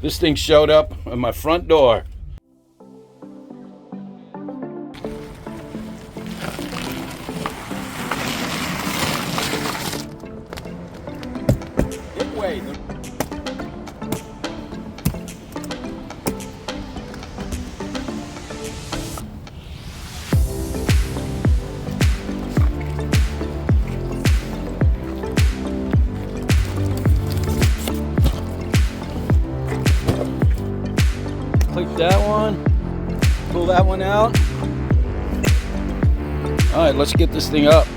This thing showed up at my front door. Hitway. Click that one, pull that one out. All right, let's get this thing up.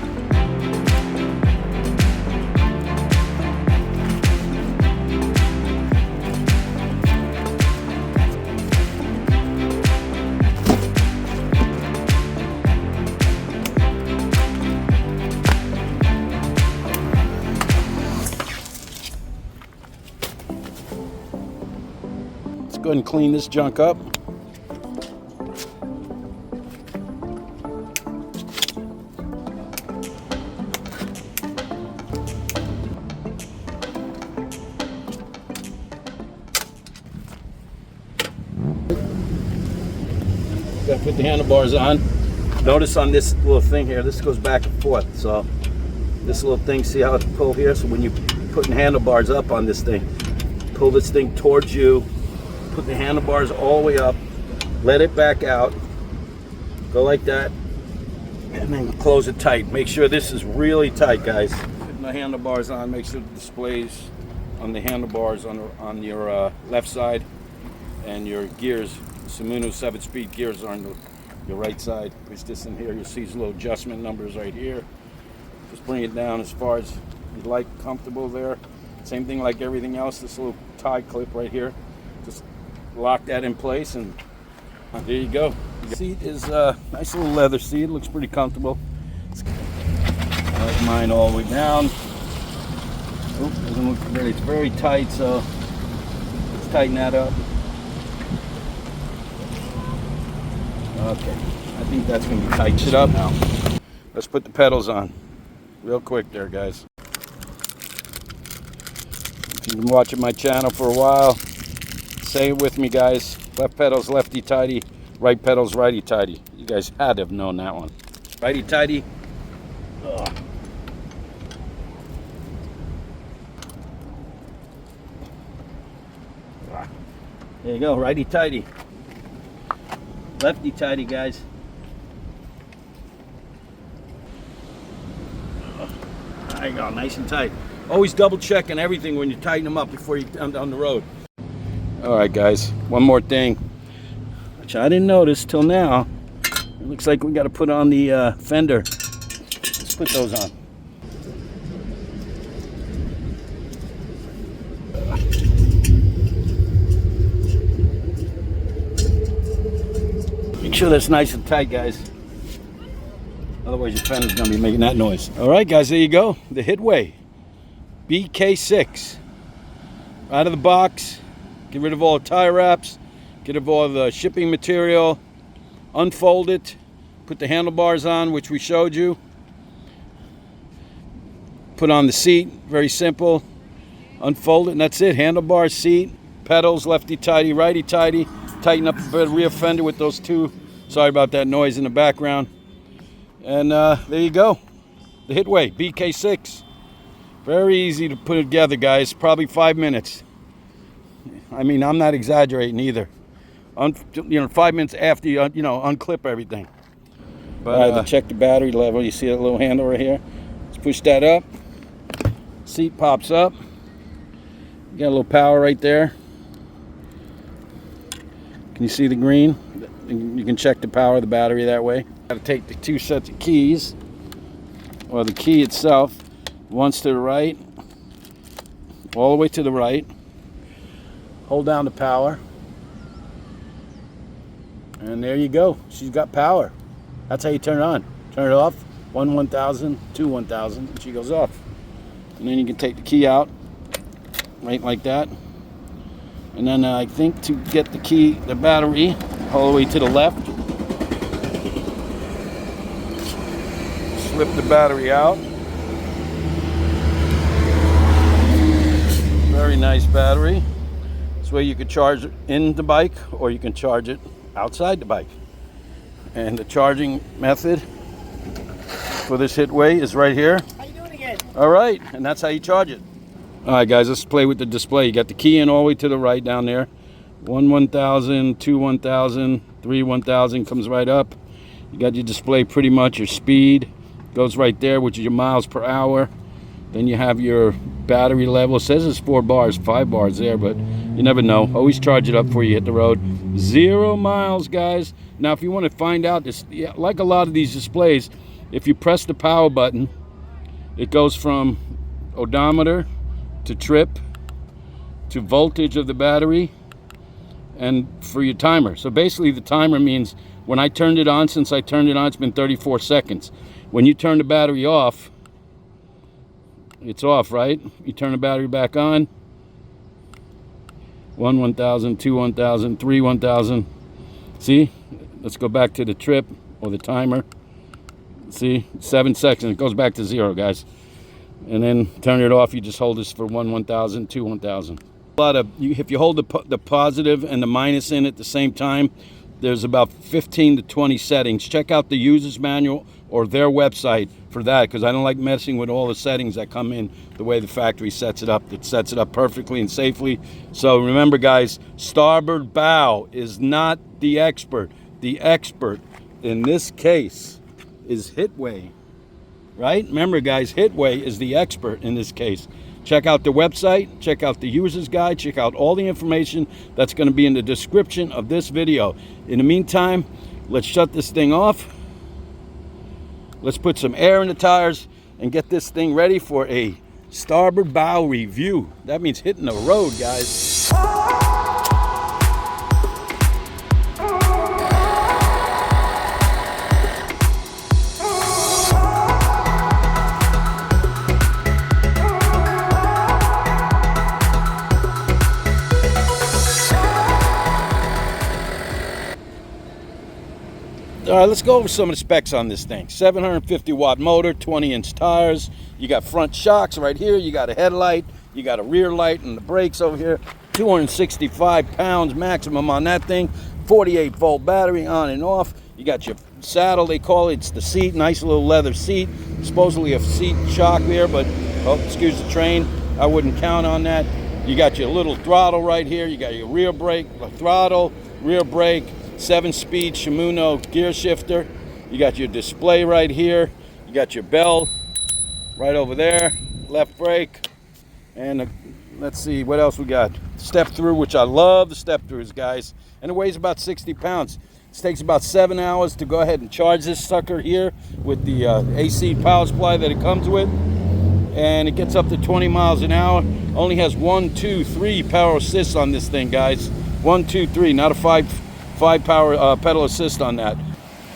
Go ahead and clean this junk up. Gotta put the handlebars on. Notice on this little thing here, this goes back and forth. So this little thing, see how it's pulled here? So when you're putting handlebars up on this thing, pull this thing towards you. Put the handlebars all the way up, let it back out, go like that, and then close it tight. Make sure this is really tight, guys. Putting the handlebars on, make sure the displays on the handlebars on your left side, and your gears, Shimano 7-speed gears are on your right side. Push this in here, you'll see these little adjustment numbers right here. Just bring it down as far as you'd like, comfortable there. Same thing like everything else, this little tie clip right here. Just lock that in place, and there you go. The seat is a nice little leather seat. It looks pretty comfortable. I like mine all the way down. Oh, doesn't look very. It's very tight, so let's tighten that up. Okay, I think that's going to be tight. It up now. Let's put the pedals on, real quick, there, guys. If you've been watching my channel for a while, say it with me, guys. Left pedal's lefty tighty, right pedal's righty tighty. You guys had to have known that one. Righty tighty. Ugh. There you go, righty tighty. Lefty tighty, guys. There you go, nice and tight. Always double checking everything when you tighten them up before you come down the road. All right, guys, one more thing, which I didn't notice till now. It looks like we got to put on the fender. Let's put those on. Make sure that's nice and tight, guys. Otherwise, your fender's going to be making that noise. All right, guys, there you go. The Hitway BK6. Out of the box. Get rid of all the tie wraps, get rid of all the shipping material, unfold it, put the handlebars on, which we showed you. Put on the seat, very simple. Unfold it, and that's it. Handlebars, seat, pedals, lefty tighty, righty tighty. Tighten up the rear fender with those two. Sorry about that noise in the background. And there you go. The Hitway BK6. Very easy to put together, guys. Probably 5 minutes. I mean, I'm not exaggerating either. 5 minutes after you, unclip everything. But to check the battery level, you see that little handle right here? Let's push that up. Seat pops up. You got a little power right there. Can you see the green? You can check the power of the battery that way. Got to take the 2 sets of keys, or the key itself, once to the right, all the way to the right. Hold down the power, and there you go. She's got power. That's how you turn it on. Turn it off, 1,000, 1,000, and she goes off. And then you can take the key out, right like that. And then I think to get the battery all the way to the left, slip the battery out. Very nice battery. It's way you can charge it in the bike, or you can charge it outside the bike. And the charging method for this Hitway is right here. How you doing again? All right, and that's how you charge it. All right, guys, let's play with the display. You got the key in all the way to the right down there. 1,000, 2 1,000, 3 1,000 comes right up. You got your display, pretty much your speed goes right there, which is your miles per hour. Then you have your battery level. It says it's 4 bars, 5 bars there, but you never know. Always charge it up before you hit the road. 0 miles, guys. Now, if you want to find out this, like a lot of these displays, if you press the power button, it goes from odometer to trip to voltage of the battery and for your timer. So basically the timer means when I turned it on, since I turned it on, it's been 34 seconds. When you turn the battery off, it's off, right? You turn the battery back on. 1 1,000, 2 1,000, 3 1,000. See? Let's go back to the trip or the timer. See? 7 seconds. It goes back to 0, guys. And then turn it off. You just hold this for 1 1,000, 2 1,000. If you hold the positive and the minus in at the same time, there's about 15 to 20 settings. Check out the user's manual or their website for that, because I don't like messing with all the settings that come in the way the factory sets it up. It sets it up perfectly and safely. So remember, guys, starboard bow is not the expert. The expert in this case is Hitway, right? Remember, guys, Hitway is the expert in this case. Check out the website, check out the user's guide, check out all the information that's going to be in the description of this video. In the meantime, let's shut this thing off. Let's put some air in the tires and get this thing ready for a starboard bow review. That means hitting the road, guys. All right, let's go over some of the specs on this thing. 750 watt motor, 20-inch tires. You got front shocks right here. You got a headlight. You got a rear light and the brakes over here. 265 pounds maximum on that thing. 48-volt battery on and off. You got your saddle, they call it. It's the seat. Nice little leather seat. Supposedly a seat shock there, but, oh, excuse the train. I wouldn't count on that. You got your little throttle right here. You got your rear brake, throttle, rear brake. 7-speed Shimano gear shifter. You got your display right here. You got your bell right over there. Left brake. And let's see what else we got. Step-thru, which I love the step-thrus, guys. And it weighs about 60 pounds. It takes about 7 hours to go ahead and charge this sucker here with the AC power supply that it comes with. And it gets up to 20 miles an hour. Only has 1, 2, 3 power assists on this thing, guys. 1, 2, 3, not a 5 power pedal assist on that.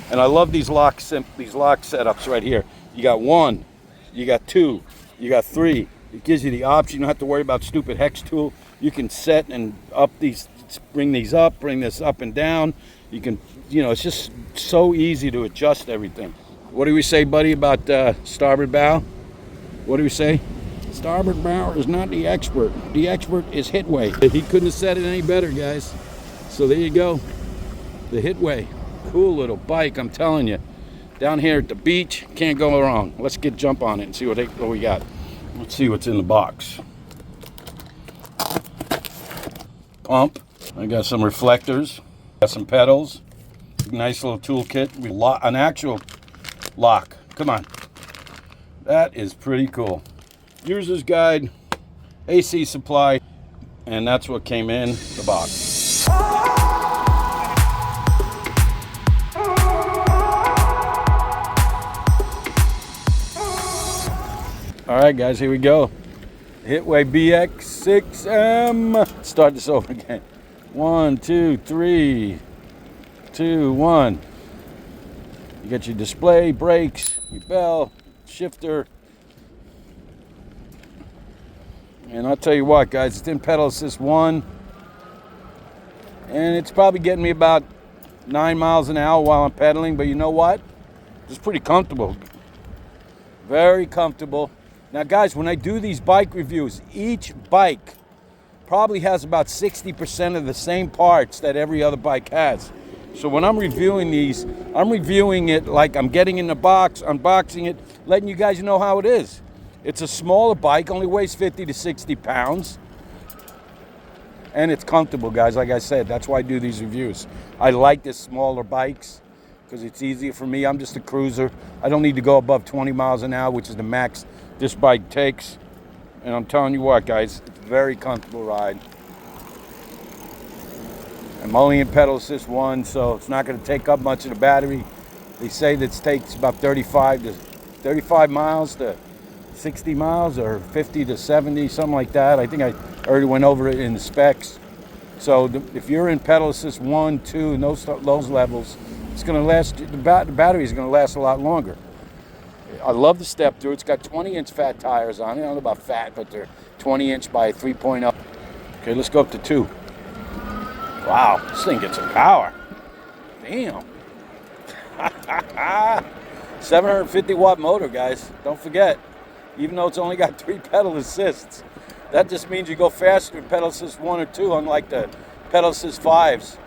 And I love these lock setups right here. You got 1, you got 2, you got 3. It gives you the option. You don't have to worry about stupid hex tool. You can set and up these, bring these up, bring this up and down. You can, you know, it's just so easy to adjust everything. What do we say, buddy, about starboard bow? What do we say? Starboard bow is not the expert. The expert is Hitway. He couldn't have said it any better, guys. So there you go. The Hitway. Cool little bike, I'm telling you. Down here at the beach, can't go wrong. Let's jump on it and see what we got. Let's see what's in the box. Pump. I got some reflectors. Got some pedals. Nice little toolkit. An actual lock. Come on. That is pretty cool. User's guide, AC supply, and that's what came in the box. All right, guys, here we go. Hitway BK6M. Start this over again. 1, 2, 3, 2, 1. You got your display, brakes, your bell, shifter. And I'll tell you what, guys, it's in pedal assist 1. And it's probably getting me about 9 miles an hour while I'm pedaling. But you know what? It's pretty comfortable. Very comfortable. Now, guys, when I do these bike reviews, each bike probably has about 60% of the same parts that every other bike has. So when I'm reviewing these, I'm reviewing it like I'm getting in the box, unboxing it, letting you guys know how it is. It's a smaller bike, only weighs 50 to 60 pounds. And it's comfortable, guys. Like I said, that's why I do these reviews. I like the smaller bikes because it's easier for me. I'm just a cruiser. I don't need to go above 20 miles an hour, which is the max this bike takes. And I'm telling you what, guys, it's a very comfortable ride. I'm only in pedal assist 1, so it's not going to take up much of the battery. They say that it takes about 35 miles to 60 miles or 50 to 70, something like that. I think I already went over it in the specs. So if you're in pedal assist 1, 2, and those levels, it's going to last. The battery is going to last a lot longer. I love the step-thru. It's got 20-inch fat tires on it. I don't know about fat, but they're 20-inch by 3.0. Okay, let's go up to 2. Wow, this thing gets some power. Damn. 750 watt motor, guys. Don't forget. Even though it's only got 3 pedal assists. That just means you go faster in pedal assist 1 or 2, unlike the pedal assist 5s.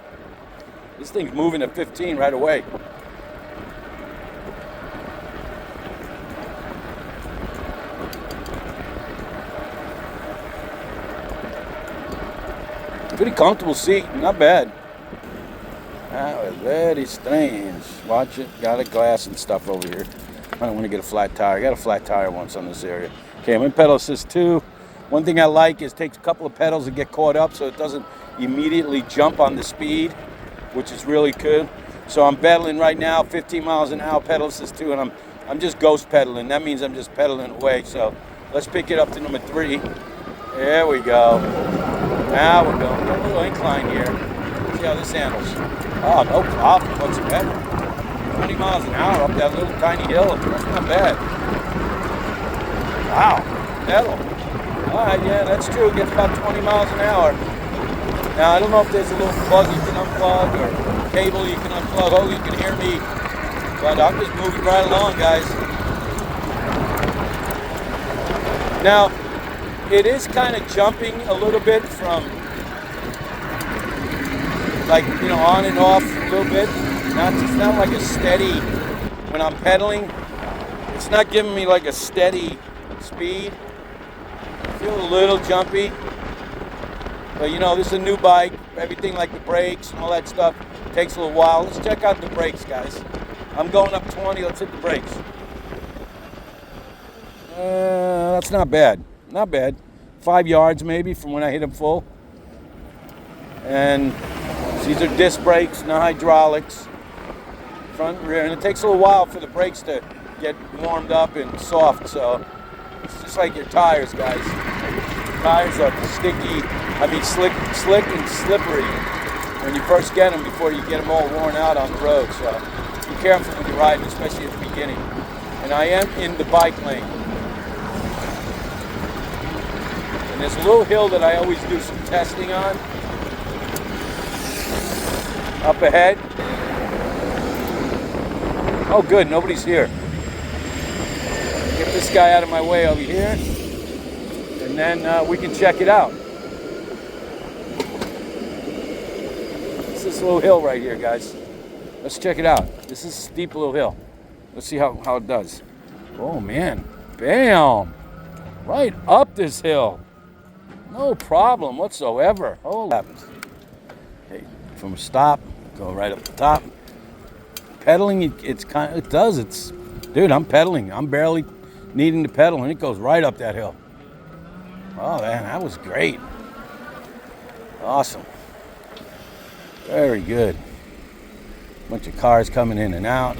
This thing's moving at 15 right away. Pretty comfortable seat, not bad. That was very strange. Watch it, got a glass and stuff over here. I don't want to get a flat tire. I got a flat tire once on this area. Okay, I'm in pedal assist 2. One thing I like is it takes a couple of pedals to get caught up so it doesn't immediately jump on the speed, which is really good. So I'm pedaling right now, 15 miles an hour, pedal assist 2, and I'm just ghost pedaling. That means I'm just pedaling away. So let's pick it up to number 3. There we go. Now we're going. Got a little incline here. See how this handles. Oh, no problem whatsoever. 20 miles an hour up that little tiny hill. That's not bad. Wow. Pedal. All right, yeah, that's true. It gets about 20 miles an hour. Now, I don't know if there's a little plug you can unplug or cable you can unplug. Oh, you can hear me. But I'm just moving right along, guys. Now, it is kind of jumping a little bit from, like, you know, on and off a little bit. It's not like a steady, when I'm pedaling, it's not giving me like a steady speed. I feel a little jumpy. But, you know, this is a new bike. Everything like the brakes and all that stuff takes a little while. Let's check out the brakes, guys. I'm going up 20. Let's hit the brakes. That's not bad. Not bad. 5 yards maybe from when I hit them full. And these are disc brakes, no hydraulics. Front and rear. And it takes a little while for the brakes to get warmed up and soft. So it's just like your tires, guys. Tires are sticky. I mean slick and slippery when you first get them before you get them all worn out on the road. So be careful when you're riding, especially at the beginning. And I am in the bike lane. There's a little hill that I always do some testing on. Up ahead. Oh good, nobody's here. Get this guy out of my way over here. And then we can check it out. It's this little hill right here, guys. Let's check it out. This is a steep little hill. Let's see how it does. Oh man, bam! Right up this hill. No problem whatsoever. Oh, what happens? Okay, from a stop, go right up the top. Pedaling, dude, I'm pedaling. I'm barely needing to pedal, and it goes right up that hill. Oh, man, that was great. Awesome. Very good. Bunch of cars coming in and out.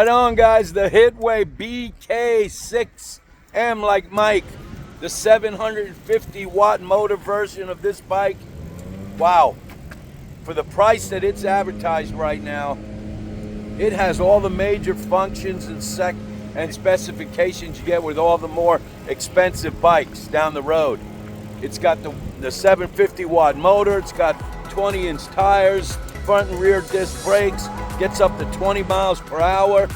Right on, guys. The Hitway BK6M, like Mike. The 750 watt motor version of this bike. Wow. For the price that it's advertised right now, it has all the major functions and specifications you get with all the more expensive bikes down the road. It's got the 750 watt motor. It's got 20-inch tires, front and rear disc brakes, gets up to 20 miles per hour.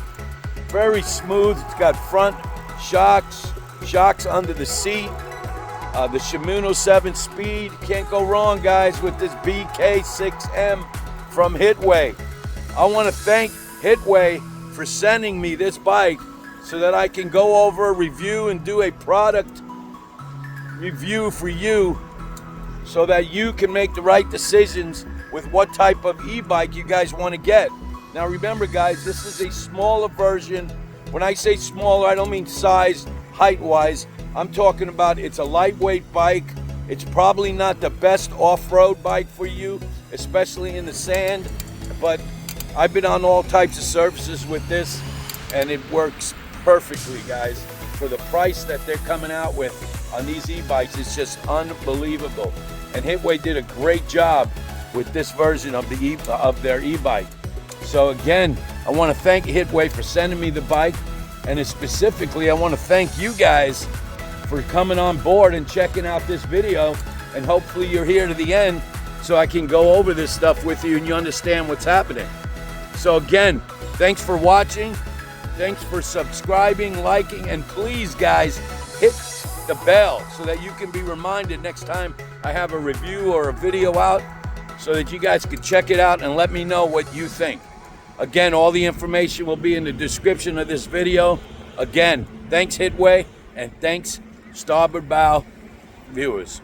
Very smooth. It's got front shocks under the seat. The Shimano 7-speed. Can't go wrong, guys, with this BK6M from Hitway. I want to thank Hitway for sending me this bike so that I can go over, review, and do a product review for you so that you can make the right decisions with what type of e-bike you guys want to get. Now remember, guys, this is a smaller version. When I say smaller, I don't mean size, height-wise. I'm talking about it's a lightweight bike. It's probably not the best off-road bike for you, especially in the sand, but I've been on all types of surfaces with this, and it works perfectly, guys. For the price that they're coming out with on these e-bikes, it's just unbelievable. And Hitway did a great job with this version of their e-bike. So again, I want to thank Hitway for sending me the bike, and specifically I want to thank you guys for coming on board and checking out this video, and hopefully you're here to the end so I can go over this stuff with you and you understand what's happening. So again, thanks for watching, thanks for subscribing, liking, and please, guys, hit the bell so that you can be reminded next time I have a review or a video out, so that you guys can check it out and let me know what you think. Again, all the information will be in the description of this video. Again, thanks Hitway, and thanks Starboard Bow viewers.